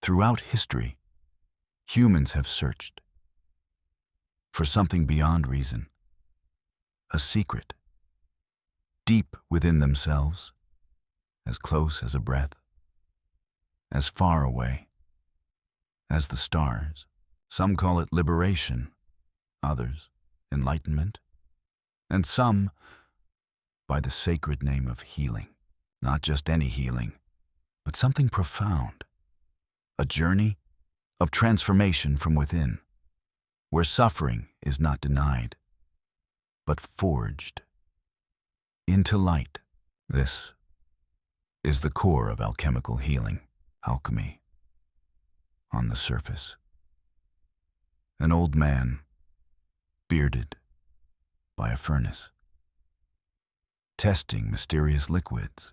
Throughout history, humans have searched for something beyond reason, a secret, deep within themselves, as close as a breath, as far away as the stars. Some call it liberation, others enlightenment, and some by the sacred name of healing. Not just any healing, but something profound, a journey of transformation from within, where suffering is not denied, but forged into light. This is the core of alchemical healing, alchemy. On the surface, an old man, bearded by a furnace, testing mysterious liquids,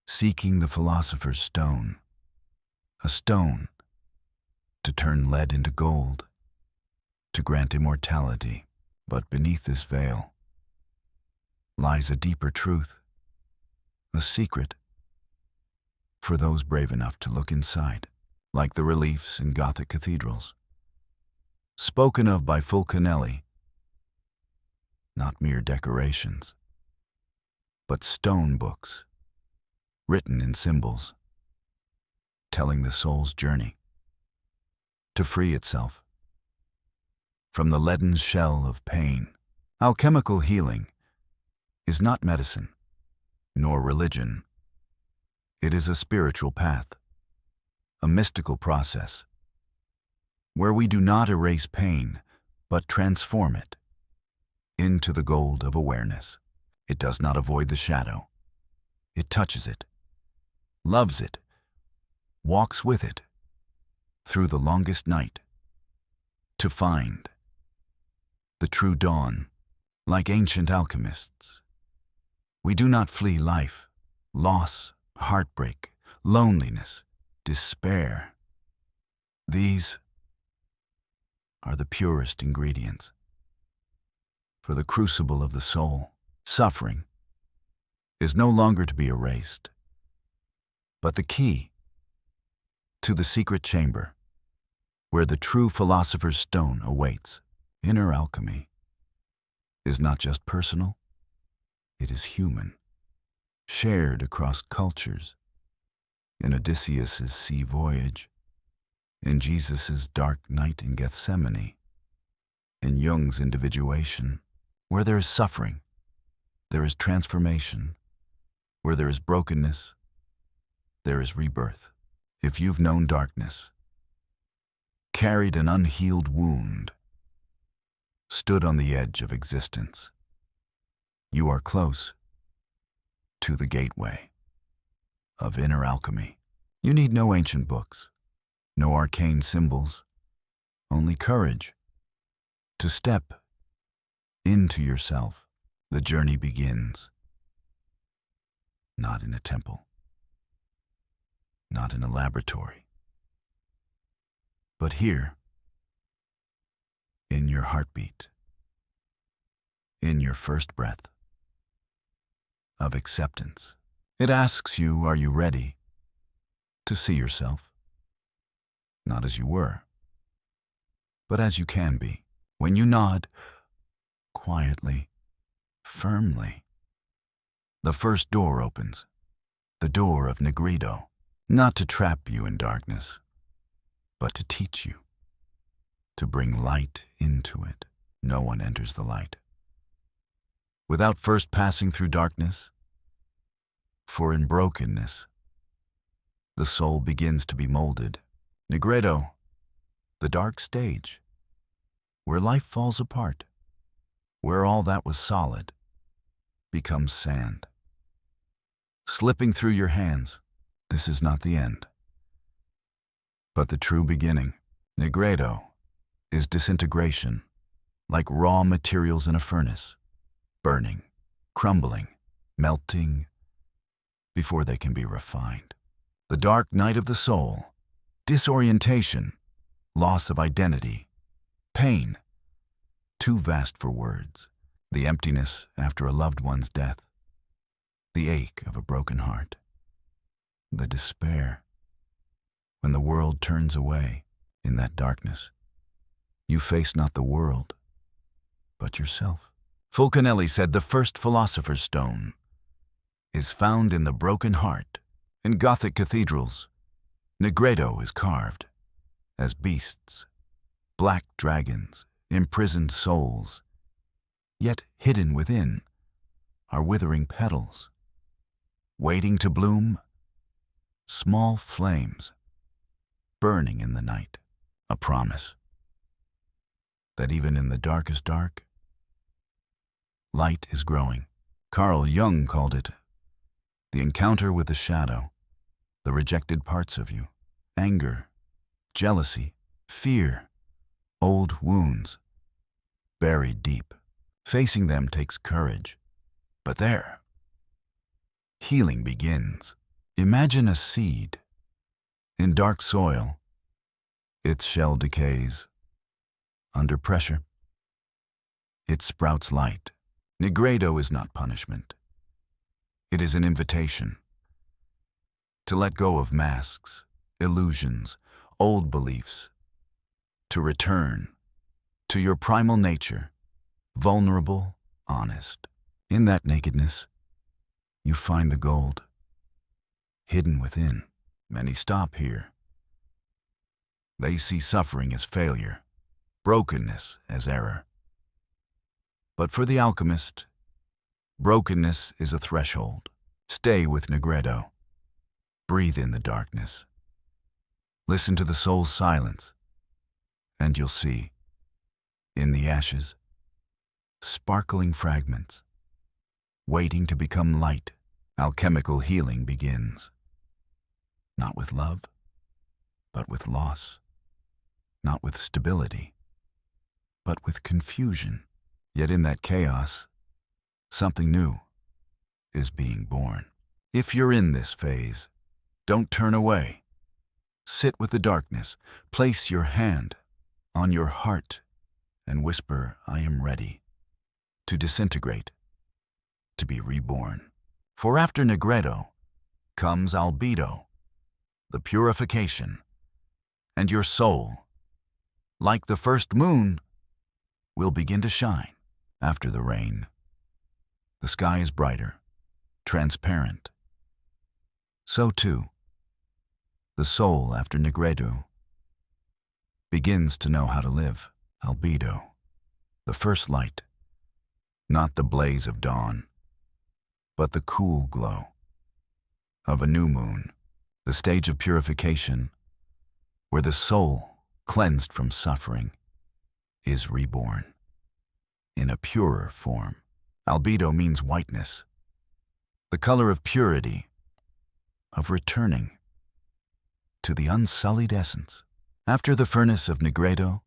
seeking the philosopher's stone, a stone to turn lead into gold, to grant immortality. But beneath this veil lies a deeper truth, a secret for those brave enough to look inside, like the reliefs in Gothic cathedrals, spoken of by Fulcanelli, not mere decorations, but stone books, written in symbols, telling the soul's journey to free itself from the leaden shell of pain. Alchemical healing is not medicine, nor religion. It is a spiritual path, a mystical process, where we do not erase pain, but transform it into the gold of awareness. It does not avoid the shadow. It touches it, loves it, walks with it through the longest night to find the true dawn. Like ancient alchemists, we do not flee life, loss, heartbreak, loneliness, despair. These are the purest ingredients for the crucible of the soul. Suffering is no longer to be erased, but the key to the secret chamber where the true philosopher's stone awaits. Inner alchemy is not just personal, it is human, shared across cultures. In Odysseus' sea voyage, in Jesus' dark night in Gethsemane, in Jung's individuation. Where there is suffering, there is transformation. Where there is brokenness, there is rebirth. If you've known darkness, carried an unhealed wound, stood on the edge of existence, you are close to the gateway of inner alchemy. You need no ancient books, no arcane symbols, only courage to step into yourself. The journey begins not in a temple, not in a laboratory, but here, in your heartbeat, in your first breath of acceptance. It asks you, are you ready to see yourself, not as you were, but as you can be? When you nod, quietly, firmly, the first door opens, the door of Negredo, not to trap you in darkness, but to teach you, to bring light into it. No one enters the light without first passing through darkness, for in brokenness, the soul begins to be molded. Negredo, the dark stage, where life falls apart, where all that was solid becomes sand, slipping through your hands. This is not the end, but the true beginning. Negredo is disintegration, like raw materials in a furnace, burning, crumbling, melting, before they can be refined. The dark night of the soul, disorientation, loss of identity, pain, too vast for words, the emptiness after a loved one's death, the ache of a broken heart, the despair When the world turns away in that darkness, you face not the world, but yourself. Fulcanelli said the first philosopher's stone is found in the broken heart. In Gothic cathedrals, Negredo is carved as beasts, black dragons, imprisoned souls, yet hidden within are withering petals, waiting to bloom, small flames burning in the night, a promise that even in the darkest dark, light is growing. Carl Jung called it the encounter with the shadow, the rejected parts of you, anger, jealousy, fear, old wounds, buried deep. Facing them takes courage, but there, healing begins. Imagine a seed in dark soil. Its shell decays. Under pressure, it sprouts light. Negredo is not punishment. It is an invitation to let go of masks, illusions, old beliefs, to return to your primal nature, vulnerable, honest. In that nakedness, you find the gold hidden within. Many stop here. They see suffering as failure, brokenness as error. But for the alchemist, brokenness is a threshold. Stay with Negredo. Breathe in the darkness. Listen to the soul's silence, and you'll see, in the ashes, sparkling fragments, waiting to become light. Alchemical healing begins. Not with love, but with loss. Not with stability, but with confusion. Yet in that chaos, something new is being born. If you're in this phase, don't turn away. Sit with the darkness, place your hand on your heart, and whisper, I am ready to disintegrate, to be reborn. For after Negredo comes albedo, the purification, and your soul, like the first moon, will begin to shine after the rain. The sky is brighter, transparent. So too, the soul after Negredo begins to know how to live. Albedo, the first light, not the blaze of dawn, but the cool glow of a new moon, the stage of purification where the soul, cleansed from suffering, is reborn in a purer form. Albedo means whiteness, the color of purity, of returning to the unsullied essence. After the furnace of Negredo,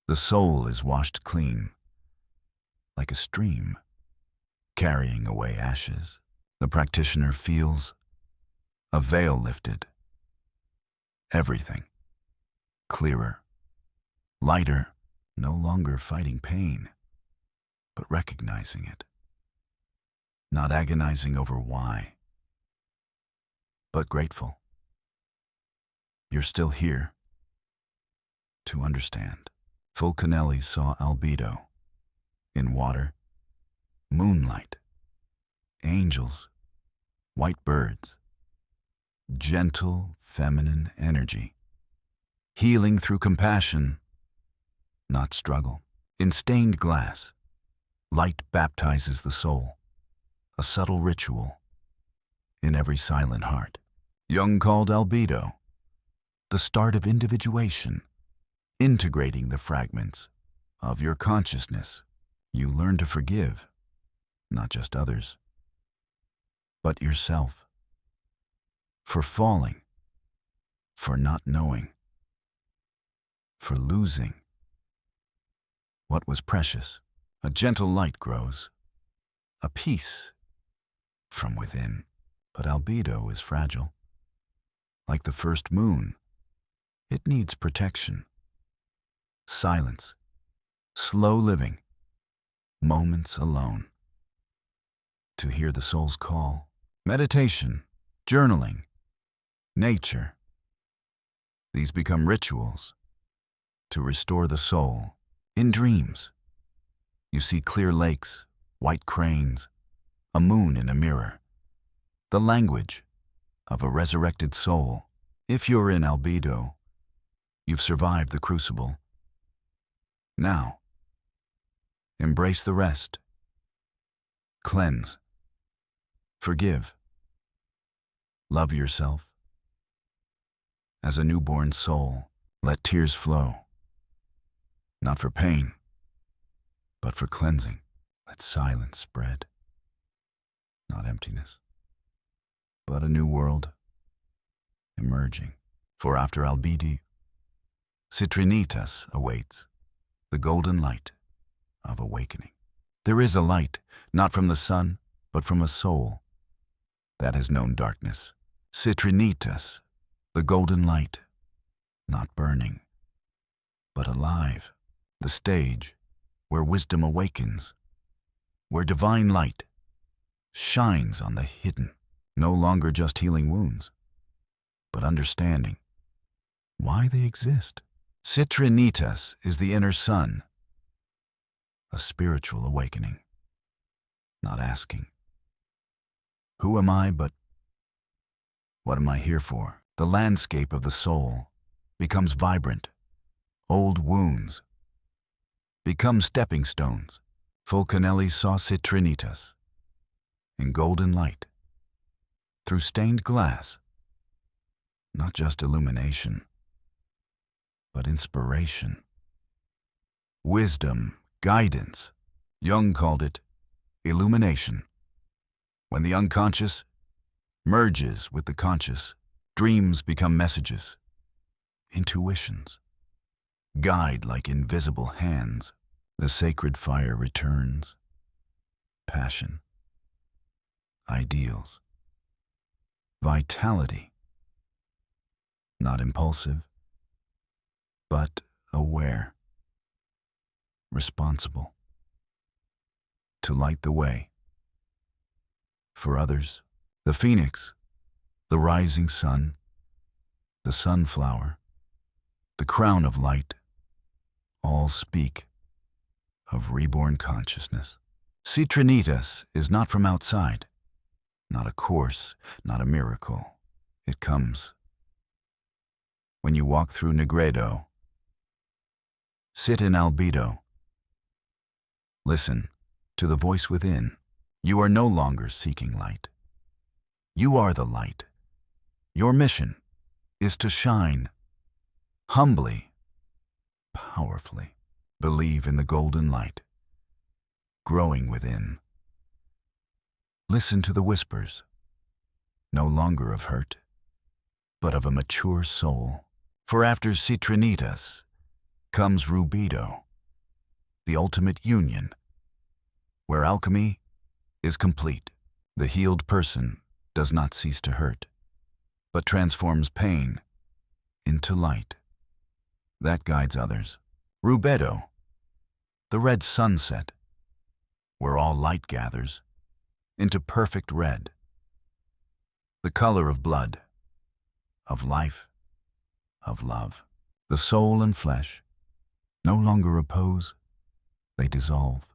the soul is washed clean, like a stream, carrying away ashes. The practitioner feels a veil lifted, everything clearer, lighter, no longer fighting pain, but recognizing it, not agonizing over why, but grateful. You're still here to understand. Fulcanelli saw albedo in water, moonlight, angels, white birds, gentle feminine energy, healing through compassion, not struggle. In stained glass, light baptizes the soul, a subtle ritual in every silent heart. Jung called albedo the start of individuation, integrating the fragments of your consciousness. You learn to forgive, not just others, but yourself, for falling, for not knowing, for losing what was precious. A gentle light grows, a peace from within. But albedo is fragile. Like the first moon, it needs protection, silence, slow living, moments alone to hear the soul's call. Meditation, journaling, nature, These become rituals to restore the soul. In dreams, you see clear lakes, white cranes, a moon in a mirror, the language of a resurrected soul. If you're in albedo, you've survived the crucible. Now, embrace the rest. Cleanse. Forgive. Love yourself. As a newborn soul, let tears flow. Not for pain, but for cleansing. Let silence spread. Not emptiness, but a new world emerging. For after albedo, citrinitas awaits, the golden light of awakening. There is a light, not from the sun, but from a soul that has known darkness. Citrinitas, the golden light, not burning, but alive. The stage where wisdom awakens, where divine light shines on the hidden, no longer just healing wounds, but understanding why they exist. Citrinitas is the inner sun, a spiritual awakening, not asking, who am I, but what am I here for? The landscape of the soul becomes vibrant. Old wounds become stepping stones. Fulcanelli saw citrinitas in golden light, through stained glass, not just illumination, but inspiration. Wisdom, guidance. Jung called it illumination. When the unconscious merges with the conscious, dreams become messages, intuitions, guide like invisible hands. The sacred fire returns. Passion, ideals, vitality, not impulsive, but aware, responsible, to light the way. For others, the phoenix, the rising sun, the sunflower, the crown of light, all speak of reborn consciousness. Citrinitas is not from outside, not a course, not a miracle. It comes when you walk through Negredo, sit in albedo, listen to the voice within. You are no longer seeking light. You are the light. Your mission is to shine humbly, powerfully. Believe in the golden light growing within. Listen to the whispers, no longer of hurt, but of a mature soul. For after citrinitas comes rubedo, the ultimate union, where alchemy is complete. The healed person does not cease to hurt, but transforms pain into light that guides others. Rubedo, the red sunset, where all light gathers into perfect red, the color of blood, of life, of love. The soul and flesh no longer oppose, they dissolve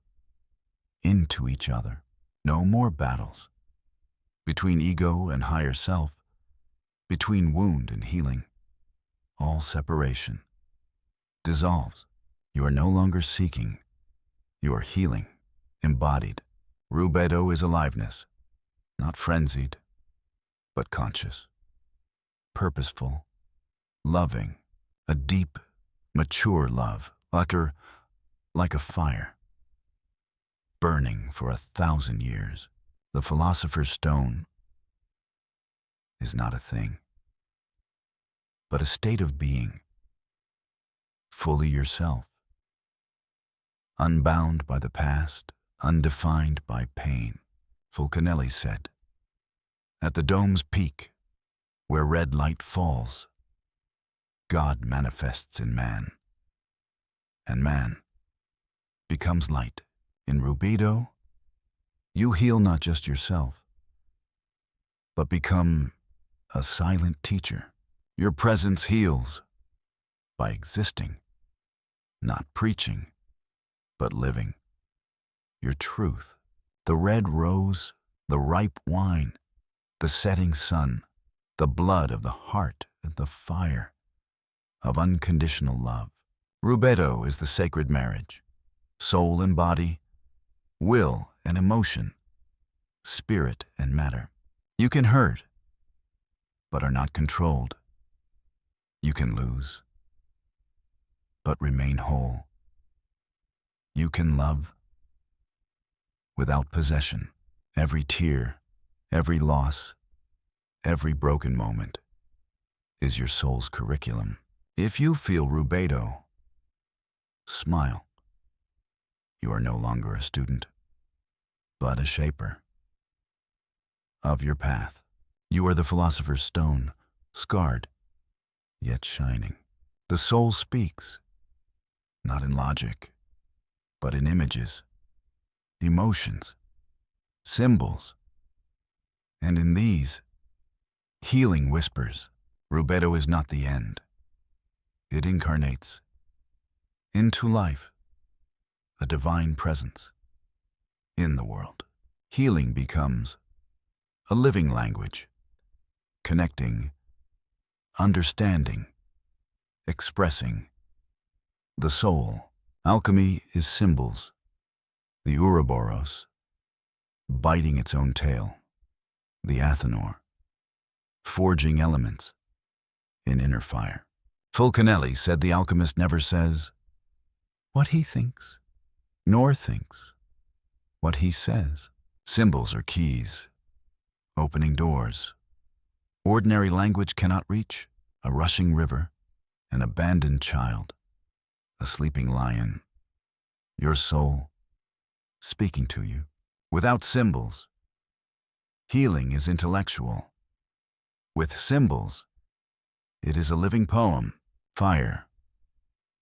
into each other. No more battles between ego and higher self, between wound and healing. All separation dissolves. You are no longer seeking, you are healing, embodied. Rubedo is aliveness, not frenzied, but conscious, purposeful, loving, a deep, mature love, like a fire, burning for 1,000 years. The philosopher's stone is not a thing, but a state of being, fully yourself, unbound by the past, undefined by pain. Fulcanelli said, at the dome's peak, where red light falls, God manifests in man, and man becomes light. In rubedo, you heal not just yourself, but become a silent teacher. Your presence heals by existing, not preaching, but living. Your truth, the red rose, the ripe wine, the setting sun, the blood of the heart, the fire of unconditional love. Rubedo is the sacred marriage, soul and body, will and emotion, spirit and matter. You can hurt, but are not controlled. You can lose, but remain whole. You can love without possession. Every tear, every loss, every broken moment is your soul's curriculum. If you feel rubedo, smile. You are no longer a student, but a shaper of your path. You are the philosopher's stone, scarred, yet shining. The soul speaks, not in logic, but in images, emotions, symbols. And in these, healing whispers. Rubedo is not the end. It incarnates into life, a divine presence in the world. Healing becomes a living language, connecting, understanding, expressing the soul. Alchemy is symbols, the Ouroboros, biting its own tail, the Athanor, forging elements in inner fire. Fulcanelli said the alchemist never says what he thinks, nor thinks what he says. Symbols are keys, opening doors. Ordinary language cannot reach a rushing river, an abandoned child, a sleeping lion, your soul speaking to you. Without symbols, healing is intellectual. With symbols, it is a living poem. Fire,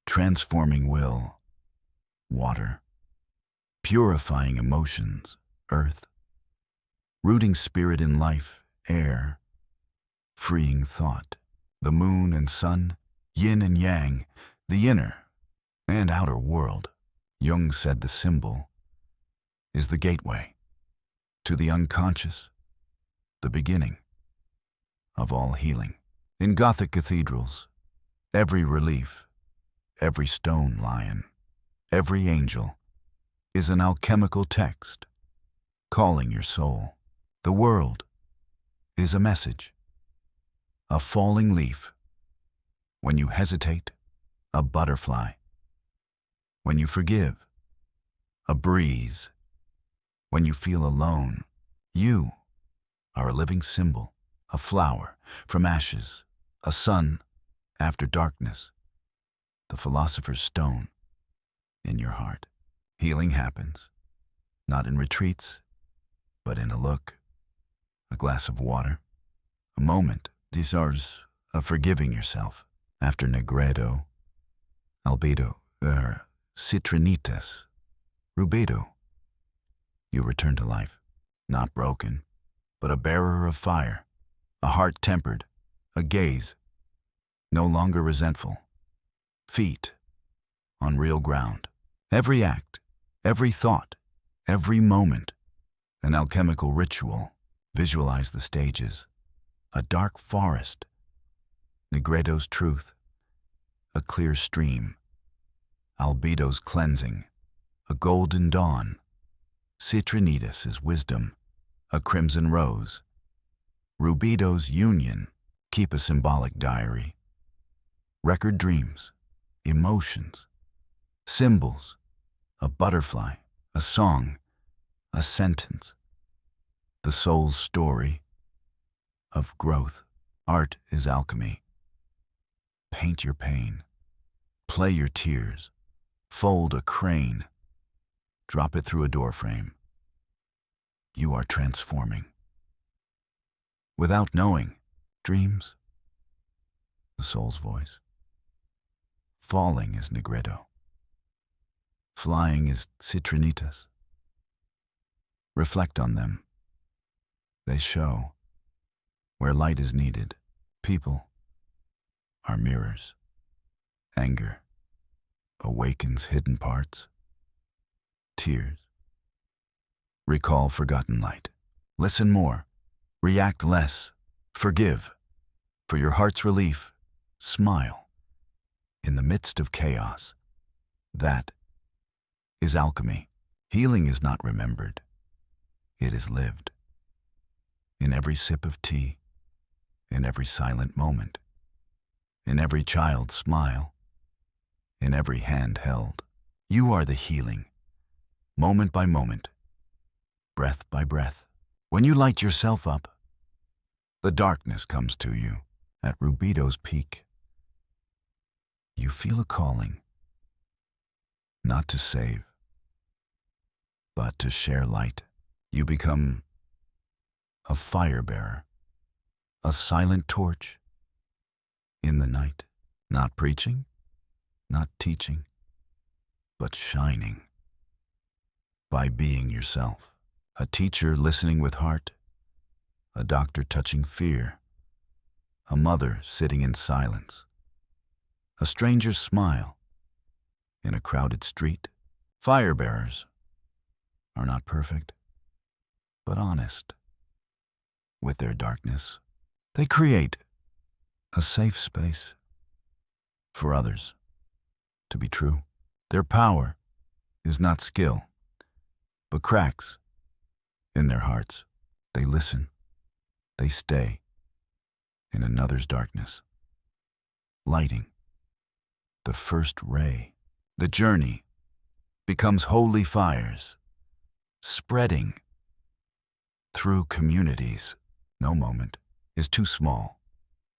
transforming will. Water, purifying emotions. Earth, rooting spirit in life. Air, freeing thought. The moon and sun, yin and yang, the inner and outer world. Jung said the symbol is the gateway to the unconscious, the beginning of all healing. In Gothic cathedrals, every relief, every stone lion, every angel is an alchemical text calling your soul. The world is a message, a falling leaf. When you hesitate, a butterfly. When you forgive, a breeze. When you feel alone, you are a living symbol, a flower from ashes, a sun after darkness, the philosopher's stone in your heart. Healing happens, not in retreats, but in a look, a glass of water, a moment. These are of forgiving yourself. After Negredo, Albedo, Citrinitas, Rubedo, you return to life, not broken, but a bearer of fire, a heart tempered, a gaze no longer resentful, feet on real ground. Every act, every thought, every moment, an alchemical ritual. Visualize the stages, a dark forest, Negredo's truth, a clear stream, Albedo's cleansing, a golden dawn, Citrinitas is wisdom, a crimson rose, Rubedo's union. Keep a symbolic diary, record dreams, emotions, symbols, a butterfly, a song, a sentence, the soul's story of growth. Art is alchemy. Paint your pain, play your tears, fold a crane, drop it through a doorframe. You are transforming. Without knowing, dreams, the soul's voice. Falling is Negredo. Flying is Citrinitas. Reflect on them. They show where light is needed. People are mirrors. Anger awakens hidden parts. Tears recall forgotten light. Listen more. React less. Forgive. For your heart's relief, smile. In the midst of chaos, that is alchemy. Healing is not remembered. It is lived. In every sip of tea, in every silent moment, in every child's smile, in every hand held. You are the healing, moment by moment, breath by breath. When you light yourself up, the darkness comes to you. At Rubido's peak, you feel a calling, not to save, but to share light. You become a fire bearer, a silent torch in the night, not preaching, not teaching, but shining by being yourself. A teacher listening with heart, a doctor touching fear, a mother sitting in silence, a stranger's smile in a crowded street. Fire bearers are not perfect, but honest with their darkness. They create a safe space for others to be true. Their power is not skill, but cracks in their hearts. They listen. They stay in another's darkness, lighting the first ray. The journey becomes holy fires, spreading through communities. No moment is too small,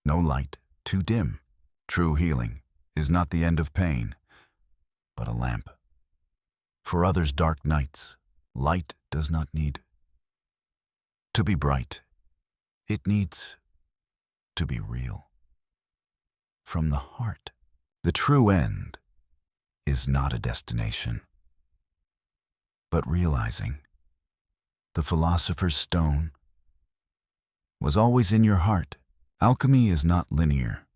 no light too dim. True healing is not the end of pain, but a lamp. For others' dark nights, light does not need to be bright. It needs to be real. From the heart, the true end is not a destination, but realizing the philosopher's stone was always in your heart. Alchemy is not linear.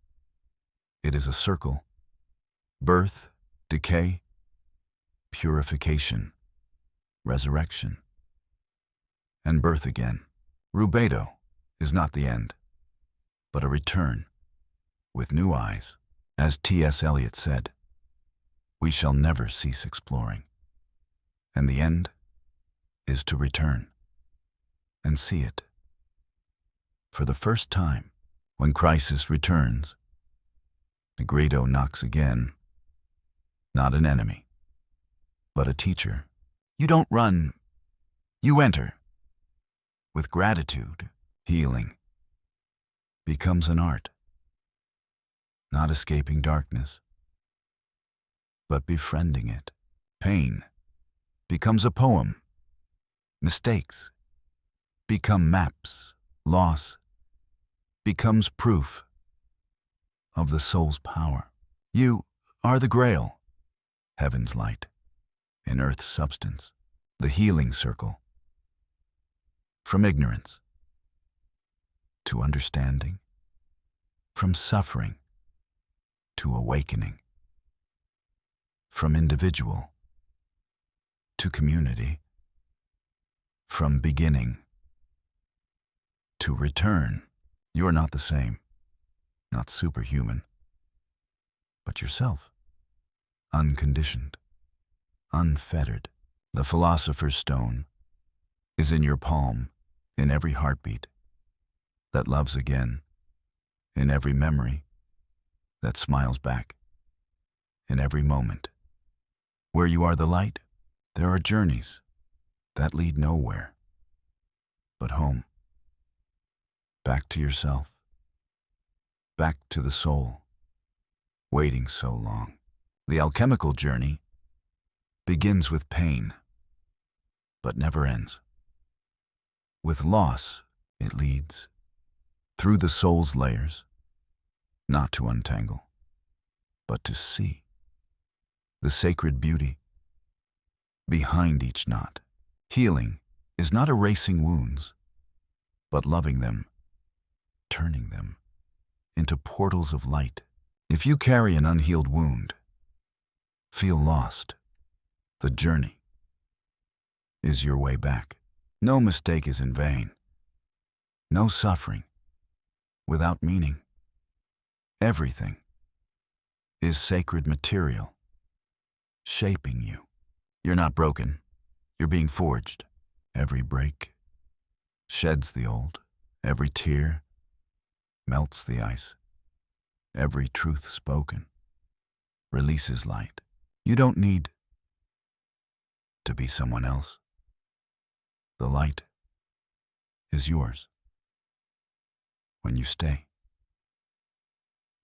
It is a circle. Birth, decay, purification, resurrection, and birth again. Rubedo is not the end, but a return with new eyes. As T.S. Eliot said, we shall never cease exploring, and the end is to return and see it. For the first time, when crisis returns, Negredo knocks again, not an enemy, but a teacher. You don't run, you enter. With gratitude, healing becomes an art, not escaping darkness, but befriending it. Pain becomes a poem. Mistakes become maps. Loss becomes proof of the soul's power. You are the grail, heaven's light, in earth's substance, the healing circle. From ignorance to understanding, from suffering to awakening, from individual to community, from beginning to return. You are not the same, not superhuman, but yourself, unconditioned, unfettered. The philosopher's stone is in your palm, in every heartbeat that loves again, in every memory that smiles back, in every moment. Where you are the light, there are journeys that lead nowhere but home. Back to yourself, back to the soul, waiting so long. The alchemical journey begins with pain, but never ends. With loss, it leads through the soul's layers, not to untangle, but to see the sacred beauty behind each knot. Healing is not erasing wounds, but loving them, turning them into portals of light. If you carry an unhealed wound, feel lost, the journey is your way back. No mistake is in vain. No suffering without meaning. Everything is sacred material, shaping you. You're not broken. You're being forged. Every break sheds the old. Every tear melts the ice. Every truth spoken releases light. You don't need to be someone else. The light is yours when you stay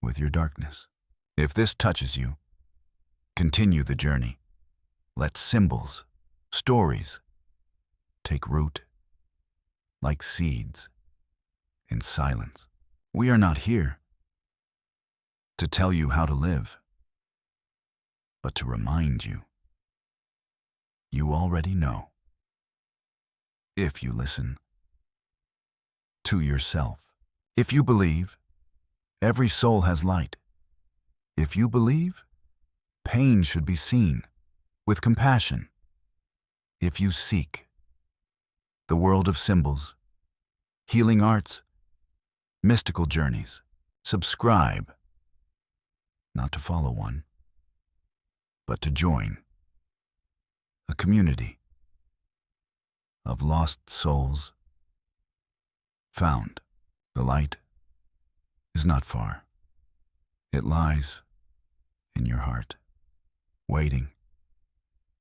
with your darkness. If this touches you, continue the journey. Let symbols, stories, take root like seeds in silence. We are not here to tell you how to live, but to remind you. You already know. If you listen to yourself. If you believe, every soul has light. If you believe, pain should be seen with compassion. If you seek the world of symbols, healing arts, mystical journeys, subscribe, not to follow one, but to join a community of lost souls found. The light is not far. It lies in your heart, waiting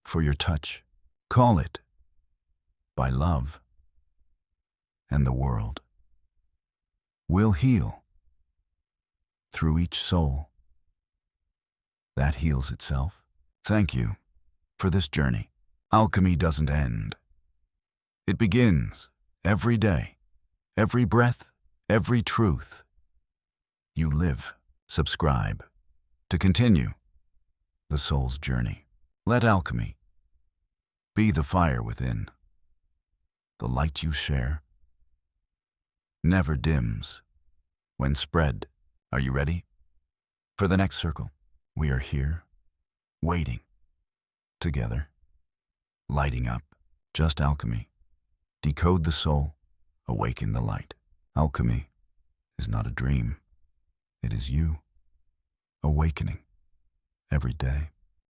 for your touch. Call it by love, and the world will heal through each soul that heals itself. Thank you for this journey. Alchemy doesn't end. It begins every day, every breath, every truth you live. Subscribe to continue the soul's journey. Let alchemy be the fire within. The light you share never dims when spread. Are you ready for the next circle? We are here, waiting, together, lighting up. Just alchemy. Decode the soul, awaken the light. Alchemy is not a dream. It is you, awakening every day.